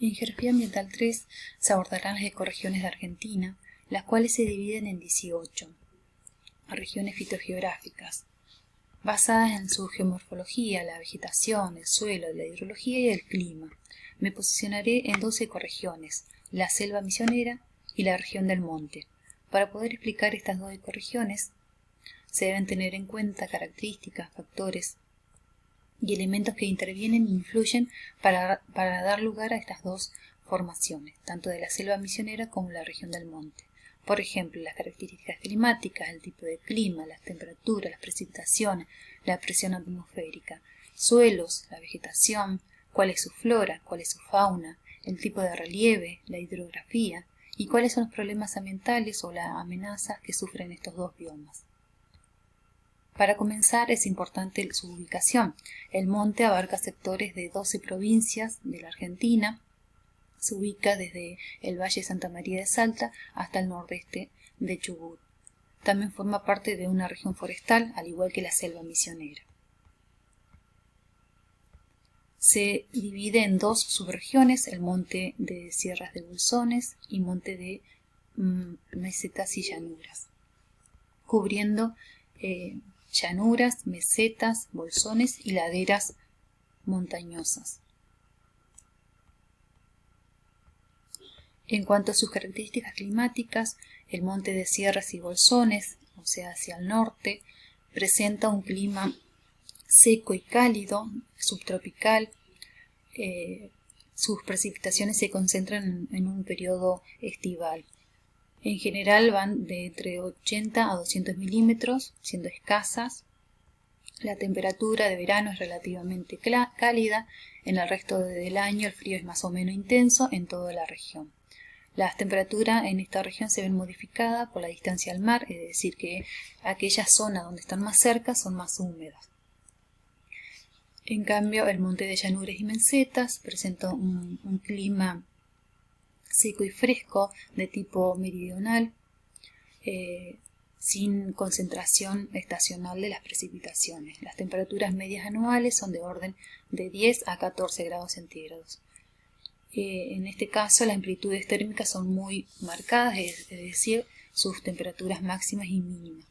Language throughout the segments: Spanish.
En Geografía Ambiental 3 se abordarán las ecorregiones de Argentina, las cuales se dividen en 18 regiones fitogeográficas, basadas en su geomorfología, la vegetación, el suelo, la hidrología y el clima. Me posicionaré en 2 ecorregiones, la selva misionera y la región del monte. Para poder explicar estas 2 ecorregiones, se deben tener en cuenta características, factores y elementos que intervienen e influyen para dar lugar a estas 2 formaciones, tanto de la selva misionera como la región del monte. Por ejemplo, las características climáticas, el tipo de clima, las temperaturas, las precipitaciones, la presión atmosférica, suelos, la vegetación, cuál es su flora, cuál es su fauna, el tipo de relieve, la hidrografía y cuáles son los problemas ambientales o las amenazas que sufren estos 2 biomas. Para comenzar es importante su ubicación. El monte abarca sectores de 12 provincias de la Argentina. Se ubica desde el Valle de Santa María de Salta hasta el nordeste de Chubut. También forma parte de una región forestal, al igual que la selva misionera. Se divide en 2 subregiones, el monte de Sierras de Bolsones y monte de mesetas y llanuras, cubriendo llanuras, mesetas, bolsones y laderas montañosas. En cuanto a sus características climáticas, el monte de Sierras y Bolsones, o sea hacia el norte, presenta un clima seco y cálido, subtropical. Sus precipitaciones se concentran en un periodo estival. En general van de entre 80 a 200 milímetros, siendo escasas. La temperatura de verano es relativamente cálida, en el resto del año el frío es más o menos intenso en toda la región. Las temperaturas en esta región se ven modificadas por la distancia al mar, es decir, que aquellas zonas donde están más cerca son más húmedas. En cambio, el monte de llanuras y mesetas presenta un clima seco y fresco de tipo meridional, sin concentración estacional de las precipitaciones. Las temperaturas medias anuales son de orden de 10 a 14 grados centígrados. En este caso las amplitudes térmicas son muy marcadas, es decir, sus temperaturas máximas y mínimas.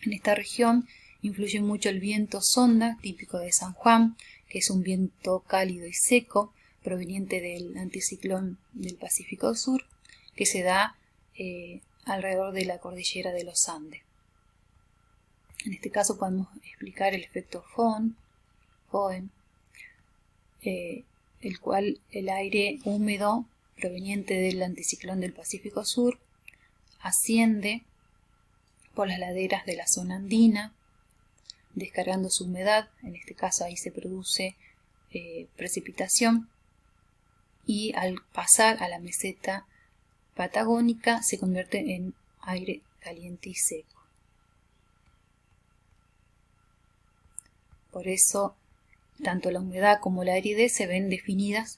En esta región influye mucho el viento sonda, típico de San Juan, que es un viento cálido y seco, proveniente del anticiclón del Pacífico Sur, que se da alrededor de la cordillera de los Andes. En este caso podemos explicar el efecto Foehn, el cual el aire húmedo proveniente del anticiclón del Pacífico Sur asciende por las laderas de la zona andina, descargando su humedad. En este caso ahí se produce precipitación, y al pasar a la meseta patagónica se convierte en aire caliente y seco. Por eso tanto la humedad como la aridez se ven definidas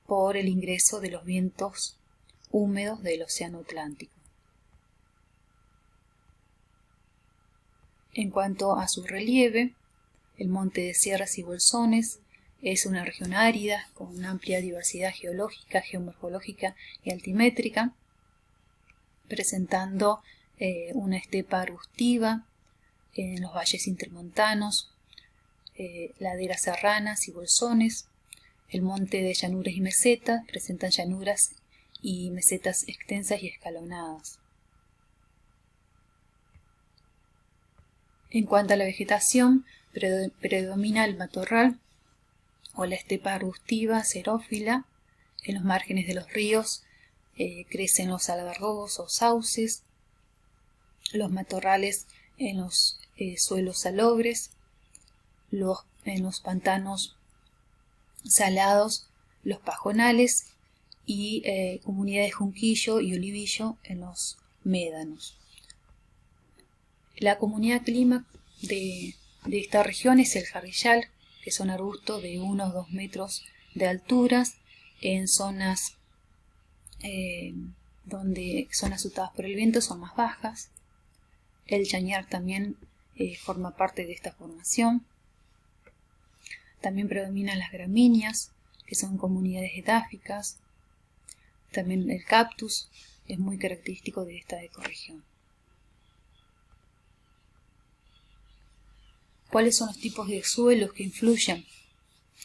por el ingreso de los vientos húmedos del océano Atlántico. En cuanto a su relieve, el monte de Sierras y Bolsones es una región árida con una amplia diversidad geológica, geomorfológica y altimétrica, presentando una estepa arbustiva en los valles intermontanos, laderas serranas y bolsones. El monte de llanuras y mesetas presentan llanuras y mesetas extensas y escalonadas. En cuanto a la vegetación, predomina el matorral o la estepa arbustiva xerófila. En los márgenes de los ríos crecen los algarrobos o sauces, los matorrales en los suelos salobres, en los pantanos salados, los pajonales y comunidades de junquillo y olivillo en los médanos. La comunidad clima de esta región es el jarrillal, que son arbustos de 1 o 2 metros de alturas en zonas donde son azutadas por el viento, son más bajas. El chañar también forma parte de esta formación. También predominan las gramíneas, que son comunidades edáficas. También el cactus es muy característico de esta ecorregión. ¿Cuáles son los tipos de suelos que influyen?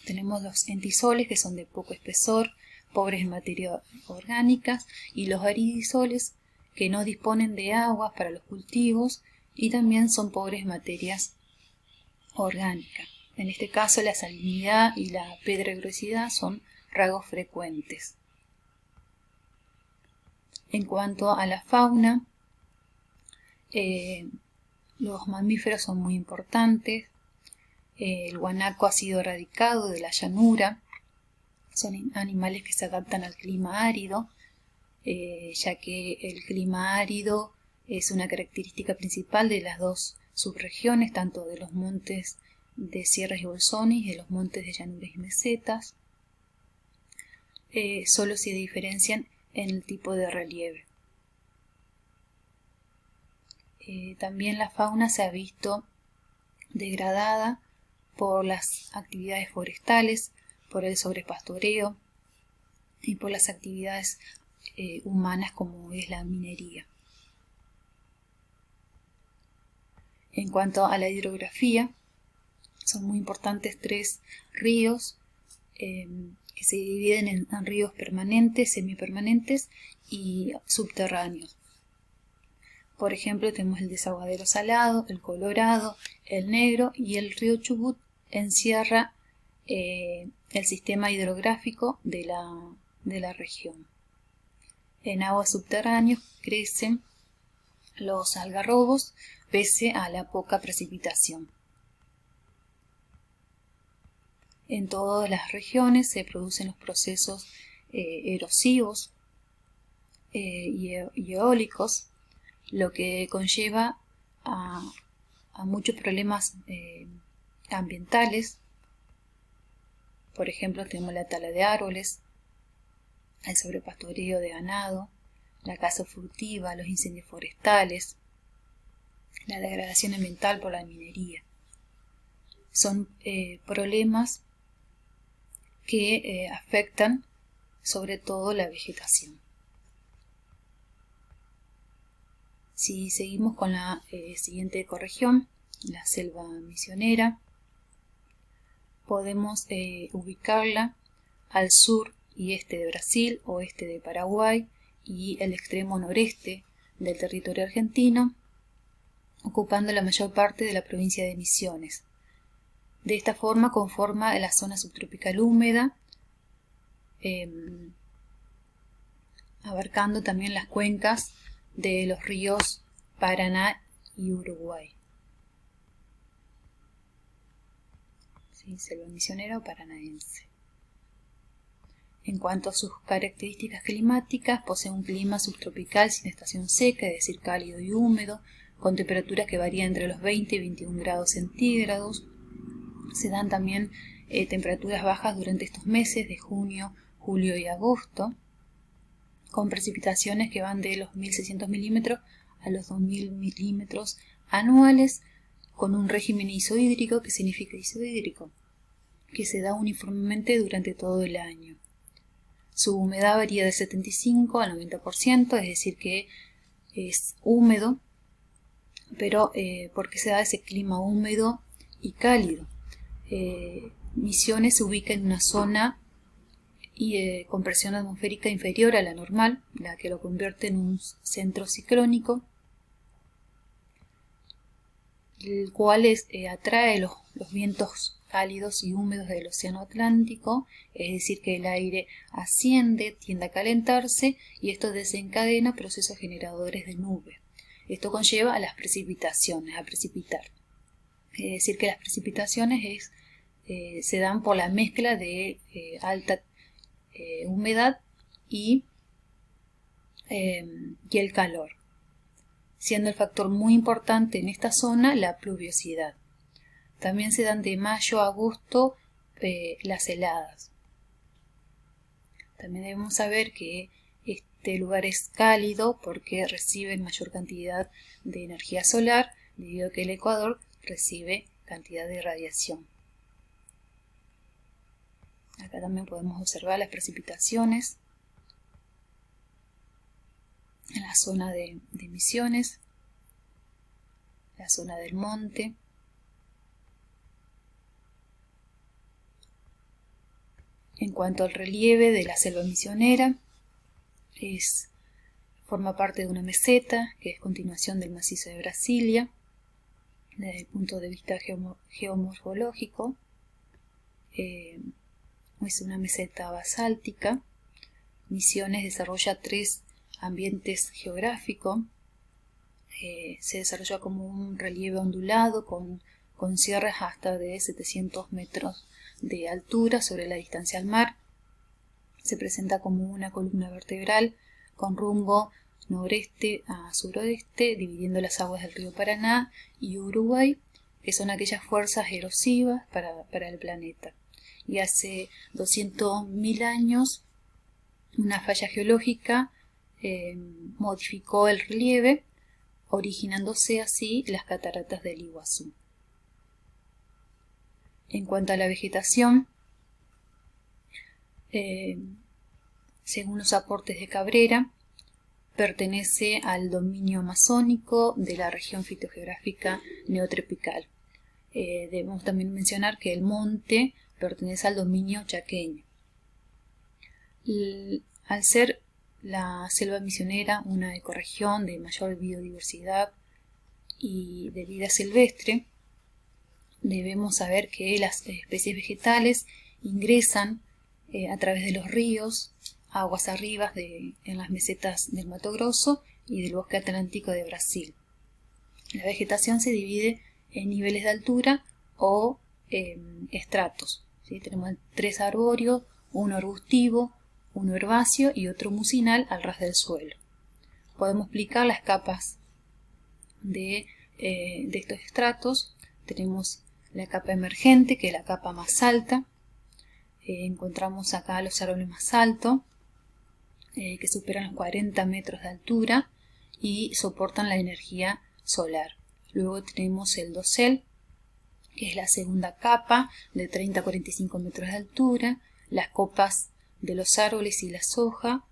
Tenemos los entisoles, que son de poco espesor, pobres en materia orgánica, y los aridisoles, que no disponen de aguas para los cultivos y también son pobres en materias orgánicas. En este caso, la salinidad y la pedregosidad son rasgos frecuentes. En cuanto a la fauna, los mamíferos son muy importantes. El guanaco ha sido erradicado de la llanura. Son animales que se adaptan al clima árido, ya que el clima árido es una característica principal de las dos subregiones, tanto de los montes de sierras y bolsones y de los montes de llanuras y mesetas. Solo se diferencian en el tipo de relieve. También la fauna se ha visto degradada por las actividades forestales, por el sobrepastoreo y por las actividades humanas como es la minería. En cuanto a la hidrografía, son muy importantes 3 ríos que se dividen en ríos permanentes, semipermanentes y subterráneos. Por ejemplo, tenemos el desaguadero Salado, el Colorado, el Negro, y el río Chubut encierra el sistema hidrográfico de la región. En aguas subterráneas crecen los algarrobos pese a la poca precipitación. En todas las regiones se producen los procesos erosivos y eólicos, lo que conlleva a muchos problemas ambientales. Por ejemplo, tenemos la tala de árboles, el sobrepastoreo de ganado, la caza furtiva, los incendios forestales, la degradación ambiental por la minería. Son problemas que afectan sobre todo la vegetación. Si seguimos con la siguiente ecorregión, la selva misionera, podemos ubicarla al sur y este de Brasil, oeste de Paraguay y el extremo noreste del territorio argentino, ocupando la mayor parte de la provincia de Misiones. De esta forma conforma la zona subtropical húmeda, abarcando también las cuencas de los ríos Paraná y Uruguay. ¿Sí? Selva misionera o paranaense. En cuanto a sus características climáticas, posee un clima subtropical sin estación seca, es decir, cálido y húmedo, con temperaturas que varían entre los 20 y 21 grados centígrados. Se dan también temperaturas bajas durante estos meses de junio, julio y agosto, con precipitaciones que van de los 1.600 milímetros a los 2.000 milímetros anuales, con un régimen isohídrico. ¿Qué significa isohídrico? Que se da uniformemente durante todo el año. Su humedad varía del 75 al 90%, es decir que es húmedo, pero ¿por qué se da ese clima húmedo y cálido? Misiones se ubica en una zona con presión atmosférica inferior a la normal, la que lo convierte en un centro ciclónico, el cual atrae los vientos cálidos y húmedos del océano Atlántico, es decir que el aire asciende, tiende a calentarse y esto desencadena procesos generadores de nube. Esto conlleva a las precipitaciones, a precipitar. Es decir que las precipitaciones se dan por la mezcla de alta humedad y el calor, siendo el factor muy importante en esta zona la pluviosidad. También se dan de mayo a agosto las heladas. También debemos saber que este lugar es cálido porque recibe mayor cantidad de energía solar, debido a que el Ecuador recibe cantidad de radiación. Acá también podemos observar las precipitaciones en la zona de Misiones, la zona del monte. En cuanto al relieve de la selva misionera, forma parte de una meseta que es continuación del macizo de Brasilia desde el punto de vista geomorfológico. Es una meseta basáltica. Misiones desarrolla 3 ambientes geográficos. Se desarrolla como un relieve ondulado con sierras hasta de 700 metros de altura sobre la distancia al mar. Se presenta como una columna vertebral con rumbo noreste a suroeste, dividiendo las aguas del río Paraná y Uruguay, que son aquellas fuerzas erosivas para el planeta. Y hace 200.000 años una falla geológica modificó el relieve, originándose así las cataratas del Iguazú. En cuanto a la vegetación, según los aportes de Cabrera, pertenece al dominio amazónico de la región fitogeográfica neotropical. Debemos también mencionar que el monte pertenece al dominio chaqueño. Al ser la selva misionera una ecorregión de mayor biodiversidad y de vida silvestre, debemos saber que las especies vegetales ingresan a través de los ríos, aguas arriba en las mesetas del Mato Grosso y del bosque atlántico de Brasil. La vegetación se divide en niveles de altura o estratos. ¿Sí? Tenemos 3 arbóreos, uno arbustivo, uno herbáceo y otro mucinal al ras del suelo. Podemos explicar las capas de estos estratos. Tenemos la capa emergente, que es la capa más alta. Encontramos acá los árboles más altos, que superan los 40 metros de altura y soportan la energía solar. Luego tenemos el dosel, que es la segunda capa, de 30 a 45 metros de altura. Las copas de los árboles y la soja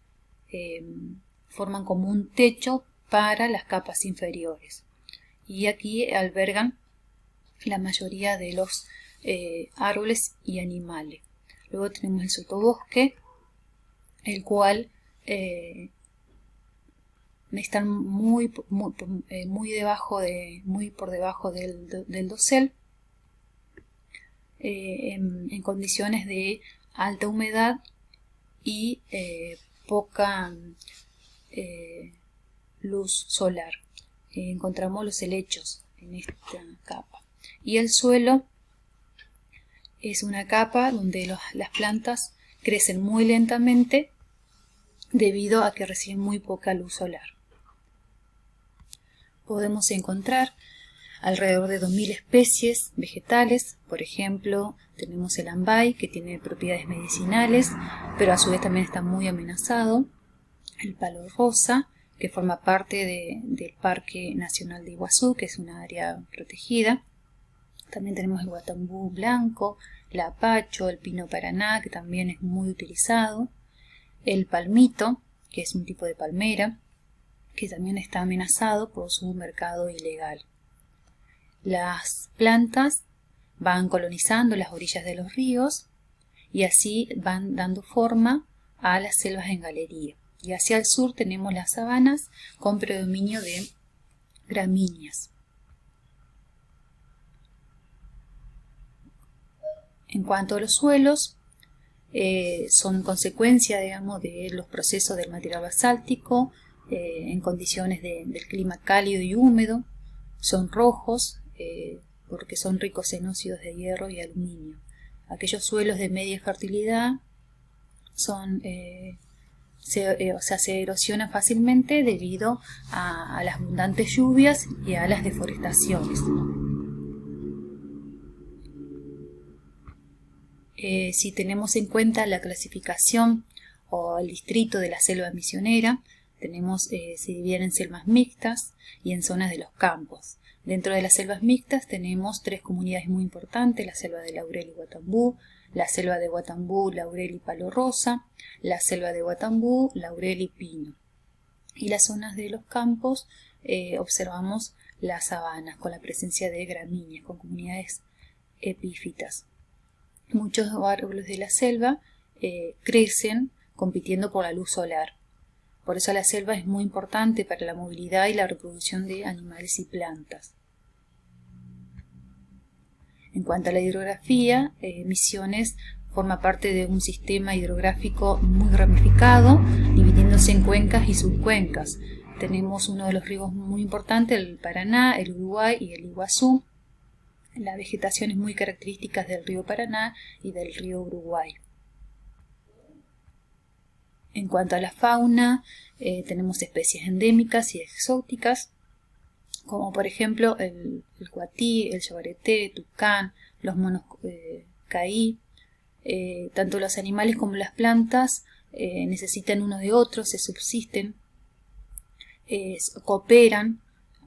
forman como un techo para las capas inferiores. Y aquí albergan la mayoría de los árboles y animales. Luego tenemos el sotobosque, el cual están muy por debajo del dosel, en condiciones de alta humedad y poca luz solar. Encontramos los helechos en esta capa. Y el suelo es una capa donde las plantas crecen muy lentamente debido a que reciben muy poca luz solar. Podemos encontrar alrededor de 2.000 especies vegetales. Por ejemplo, tenemos el ambay, que tiene propiedades medicinales, pero a su vez también está muy amenazado. El palo rosa, que forma parte del Parque Nacional de Iguazú, que es una área protegida. También tenemos el guatambú blanco, el apacho, el pino paraná, que también es muy utilizado. El palmito, que es un tipo de palmera, que también está amenazado por su mercado ilegal. Las plantas van colonizando las orillas de los ríos y así van dando forma a las selvas en galería. Y hacia el sur tenemos las sabanas con predominio de gramíneas. En cuanto a los suelos, son consecuencia, digamos, de los procesos del material basáltico en condiciones del clima cálido y húmedo. Son rojos porque son ricos en óxidos de hierro y aluminio. Aquellos suelos de media fertilidad se erosionan fácilmente debido a las abundantes lluvias y a las deforestaciones. Si tenemos en cuenta la clasificación o el distrito de la selva misionera, se dividen en selvas mixtas y en zonas de los campos. Dentro de las selvas mixtas tenemos 3 comunidades muy importantes: la selva de Laurel y Guatambú, la selva de Guatambú, laurel y palo rosa, la selva de Guatambú, laurel y pino. Y las zonas de los campos observamos las sabanas con la presencia de gramíneas, con comunidades epífitas. Muchos árboles de la selva crecen compitiendo por la luz solar. Por eso la selva es muy importante para la movilidad y la reproducción de animales y plantas. En cuanto a la hidrografía, Misiones forma parte de un sistema hidrográfico muy ramificado, dividiéndose en cuencas y subcuencas. Tenemos uno de los ríos muy importantes, el Paraná, el Uruguay y el Iguazú. La vegetación es muy característica del río Paraná y del río Uruguay. En cuanto a la fauna, tenemos especies endémicas y exóticas, como por ejemplo el cuatí, el yaguareté, tucán, los monos caí. Tanto los animales como las plantas necesitan unos de otros, se subsisten, cooperan,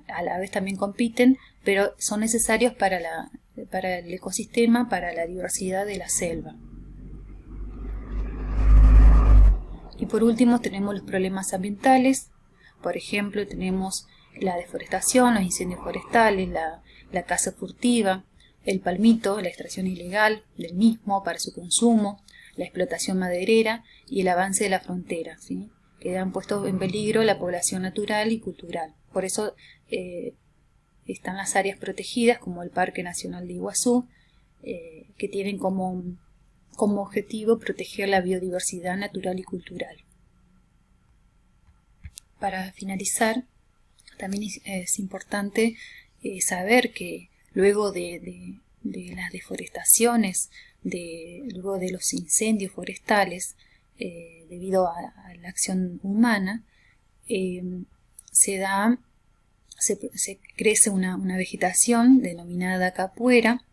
a la vez también compiten, pero son necesarios para el ecosistema, para la diversidad de la selva. Y por último tenemos los problemas ambientales. Por ejemplo, tenemos la deforestación, los incendios forestales, la caza furtiva, el palmito, la extracción ilegal del mismo para su consumo, la explotación maderera y el avance de la frontera, ¿sí? Que han puesto en peligro la población natural y cultural. Por eso están las áreas protegidas como el Parque Nacional de Iguazú, que tienen como objetivo proteger la biodiversidad natural y cultural. Para finalizar, también es importante saber que luego de las deforestaciones, luego de los incendios forestales, debido a la acción humana, se crece una vegetación denominada capuera,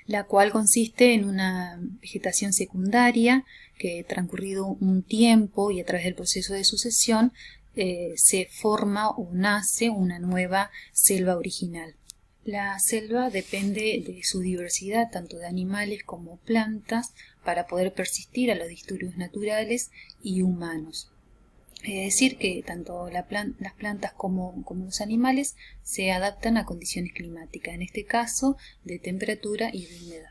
la cual consiste en una vegetación secundaria que, transcurrido un tiempo y a través del proceso de sucesión, se forma o nace una nueva selva original. La selva depende de su diversidad, tanto de animales como plantas, para poder persistir a los disturbios naturales y humanos. Es decir, que tanto las plantas como los animales se adaptan a condiciones climáticas, en este caso de temperatura y de humedad.